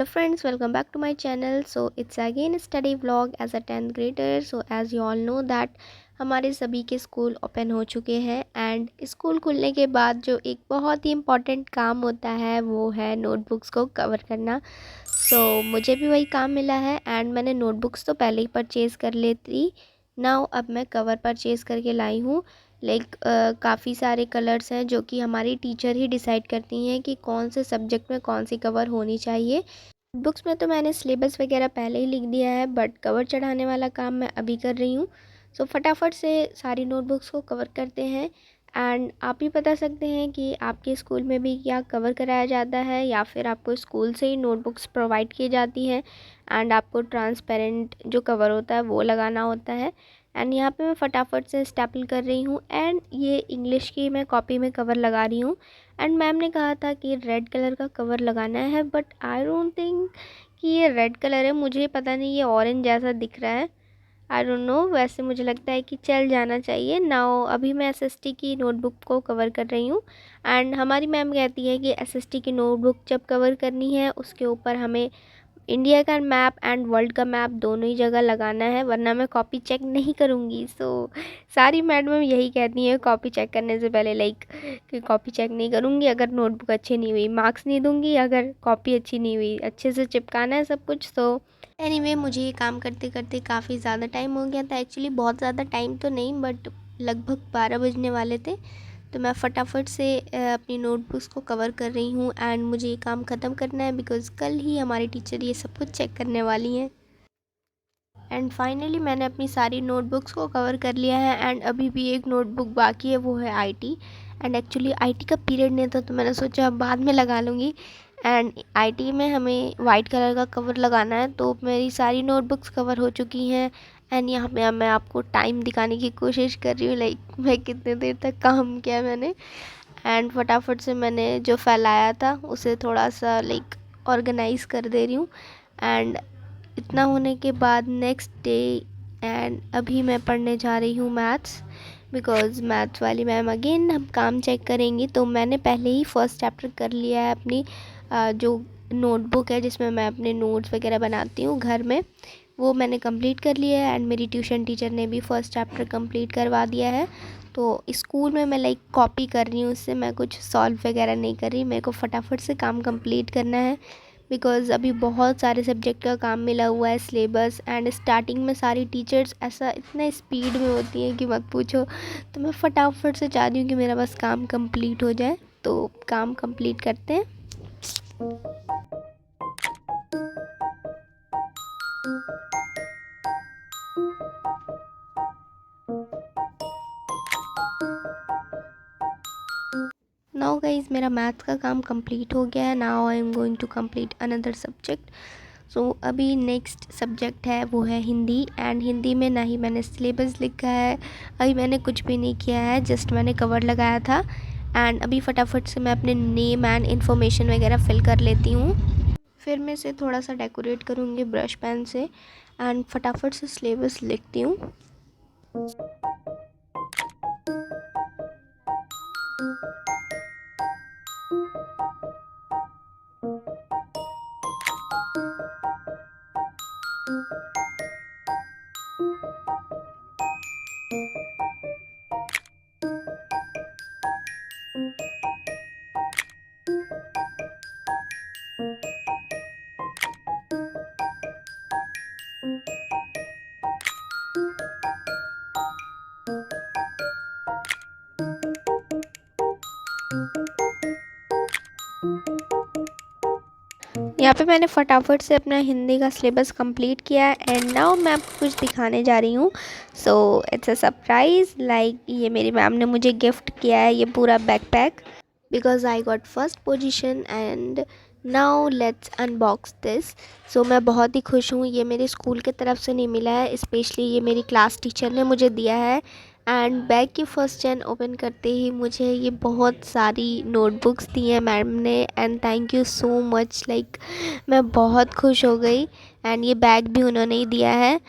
Hello friends, welcome back to my channel. So it's again a study vlog as a 10th grader. So as you all know that हमारे सभी के school open हो चुके हैं and school खुलने के बाद जो एक बहुत ही इम्पॉर्टेंट काम होता है वो है नोटबुक्स को कवर करना. मुझे भी वही काम मिला है एंड मैंने नोटबुक्स तो पहले ही परचेज़ कर ली थी. नाउ अब मैं कवर परचेज़ करके लाई हूँ. काफ़ी सारे कलर्स हैं जो कि हमारी टीचर ही डिसाइड करती हैं कि कौन से सब्जेक्ट में कौन सी कवर होनी चाहिए. बुक्स में तो मैंने सिलेबस वगैरह पहले ही लिख दिया है बट कवर चढ़ाने वाला काम मैं अभी कर रही हूँ. फटाफट से सारी नोटबुक्स को कवर करते हैं एंड आप ही बता सकते हैं कि आपके स्कूल में भी क्या कवर कराया जाता है या फिर आपको स्कूल से ही नोटबुक्स प्रोवाइड की जाती हैं एंड आपको ट्रांसपेरेंट जो कवर होता है वो लगाना होता है. एंड यहाँ पे मैं फटाफट से स्टेपल कर रही हूँ एंड ये इंग्लिश की मैं कॉपी में कवर लगा रही हूँ. एंड मैम ने कहा था कि रेड कलर का कवर लगाना है बट आई डोंट थिंक कि ये रेड कलर है. मुझे पता नहीं, ये ऑरेंज जैसा दिख रहा है. आई डोंट नो, वैसे मुझे लगता है कि चल जाना चाहिए. नाउ अभी मैं एसएसटी की नोटबुक को कवर कर रही हूँ एंड हमारी मैम कहती है कि एसएसटी की नोटबुक जब कवर करनी है उसके ऊपर हमें इंडिया का मैप एंड वर्ल्ड का मैप दोनों ही जगह लगाना है वरना मैं कॉपी चेक नहीं करूँगी. सारी मैडम यही कहती हैं कॉपी चेक करने से पहले कि कॉपी चेक नहीं करूँगी अगर नोटबुक अच्छी नहीं हुई, मार्क्स नहीं दूँगी अगर कॉपी अच्छी नहीं हुई, अच्छे से चिपकाना है सब कुछ. एनीवे मुझे ये काम करते करते काफ़ी ज़्यादा टाइम हो गया था. एक्चुअली बहुत ज़्यादा टाइम तो नहीं बट लगभग 12 बजने वाले थे. मैं फटाफट से अपनी नोटबुक्स को कवर कर रही हूँ एंड मुझे ये काम ख़त्म करना है बिकॉज़ कल ही हमारी टीचर ये सब कुछ चेक करने वाली हैं. एंड फाइनली मैंने अपनी सारी नोटबुक्स को कवर कर लिया है एंड अभी भी एक नोटबुक बाकी है, वो है आईटी. एंड एक्चुअली आईटी का पीरियड नहीं था तो मैंने सोचा बाद में लगा लूँगी. एंड आईटी में हमें वाइट कलर का कवर लगाना है तो मेरी सारी नोटबुक्स कवर हो चुकी हैं. एंड यहाँ पे अब मैं आपको टाइम दिखाने की कोशिश कर रही हूँ मैं कितने देर तक काम किया मैंने. एंड फटाफट से मैंने जो फैलाया था उसे थोड़ा सा ऑर्गेनाइज़ कर दे रही हूँ. एंड इतना होने के बाद नेक्स्ट डे एंड अभी मैं पढ़ने जा रही हूँ मैथ्स बिकॉज़ मैथ्स वाली मैम अगेन हम काम चेक करेंगी. तो मैंने पहले ही फर्स्ट चैप्टर कर लिया है अपनी जो नोटबुक है जिसमें मैं अपने नोट्स वगैरह बनाती हूँ घर में, वो मैंने कंप्लीट कर लिया है. एंड मेरी ट्यूशन टीचर ने भी फर्स्ट चैप्टर कंप्लीट करवा दिया है. स्कूल में मैं कॉपी कर रही हूँ, उससे मैं कुछ सॉल्व वगैरह नहीं कर रही. मेरे को फटाफट से काम कंप्लीट करना है बिकॉज़ अभी बहुत सारे सब्जेक्ट का काम मिला हुआ है सिलेबस. एंड स्टार्टिंग में सारी टीचर्स ऐसा इतना स्पीड में होती हैं कि मत पूछो. तो मैं फटाफट से चाहती हूँ कि मेरा बस काम कंप्लीट हो जाए. तो काम कंप्लीट करते हैं. नाउ गाइज मेरा मैथ्स का काम कंप्लीट हो गया है. Now I am going to complete another subject. अभी नेक्स्ट सब्जेक्ट है वो है हिंदी. एंड हिंदी में ना ही मैंने सिलेबस लिखा है, अभी मैंने कुछ भी नहीं किया है, जस्ट मैंने कवर लगाया था. एंड अभी फटाफट से मैं अपने नेम एंड इन्फॉर्मेशन वगैरह फिल कर लेती हूँ. फिर मैं इसे थोड़ा सा डेकोरेट करूँगी ब्रश पेन से एंड फटाफट से सिलेबस लिखती हूँ. यहाँ पे मैंने फटाफट से अपना हिंदी का सिलेबस कंप्लीट किया है एंड नाउ मैं आपको कुछ दिखाने जा रही हूँ. It's a surprise. ये मेरी मैम ने मुझे गिफ्ट किया है ये पूरा backpack because I got first position. And now let's unbox this. मैं बहुत ही खुश हूँ. ये मेरे स्कूल की तरफ से नहीं मिला है, स्पेशली ये मेरी क्लास टीचर ने मुझे दिया है. एंड बैग की फर्स्ट चैन ओपन करते ही मुझे ये बहुत सारी नोटबुक्स दी हैं मैम ने. And thank you so much. मैं बहुत खुश हो गई. एंड ये बैग भी उन्होंने ही दिया है.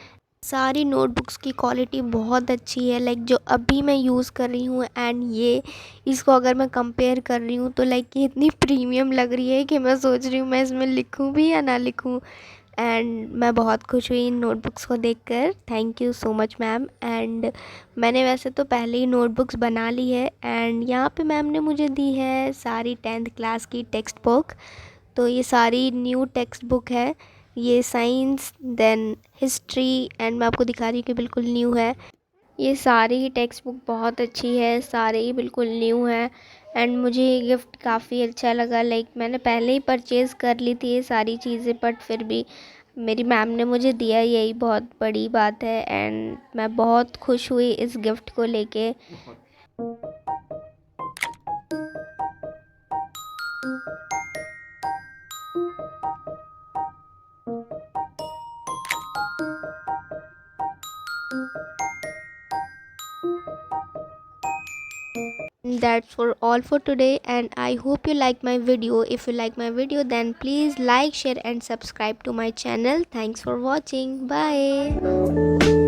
सारी नोटबुक्स की क्वालिटी बहुत अच्छी है, लाइक जो अभी मैं यूज़ कर रही हूँ एंड ये इसको अगर मैं कंपेयर कर रही हूँ तो लाइक ये इतनी प्रीमियम लग रही है कि मैं सोच रही हूँ मैं इसमें लिखूँ भी या ना लिखूँ। एंड मैं बहुत खुश हुई इन नोटबुक्स को देखकर। Thank you so much ma'am. And मैंने वैसे तो पहले ही नोटबुक्स बना ली है एंड यहाँ पे मैम ने मुझे दी है सारी 10th क्लास की टेक्स्ट बुक। तो ये सारी न्यू टेक्स्ट बुक है, ये साइंस देन हिस्ट्री एंड मैं आपको दिखा रही हूँ कि बिल्कुल न्यू है। ये सारी ही टेक्स्ट बुक बहुत अच्छी है, सारे ही बिल्कुल न्यू है एंड मुझे ये गिफ्ट काफ़ी अच्छा लगा। लाइक मैंने पहले ही परचेज़ कर ली थी ये सारी चीज़ें, बट फिर भी मेरी मैम ने मुझे दिया, यही बहुत बड़ी बात है एंड मैं बहुत खुश हुई इस गिफ्ट को लेके। That's for all for today and I hope you like my video. If you like my video then please like, share and subscribe to my channel. Thanks for watching. Bye.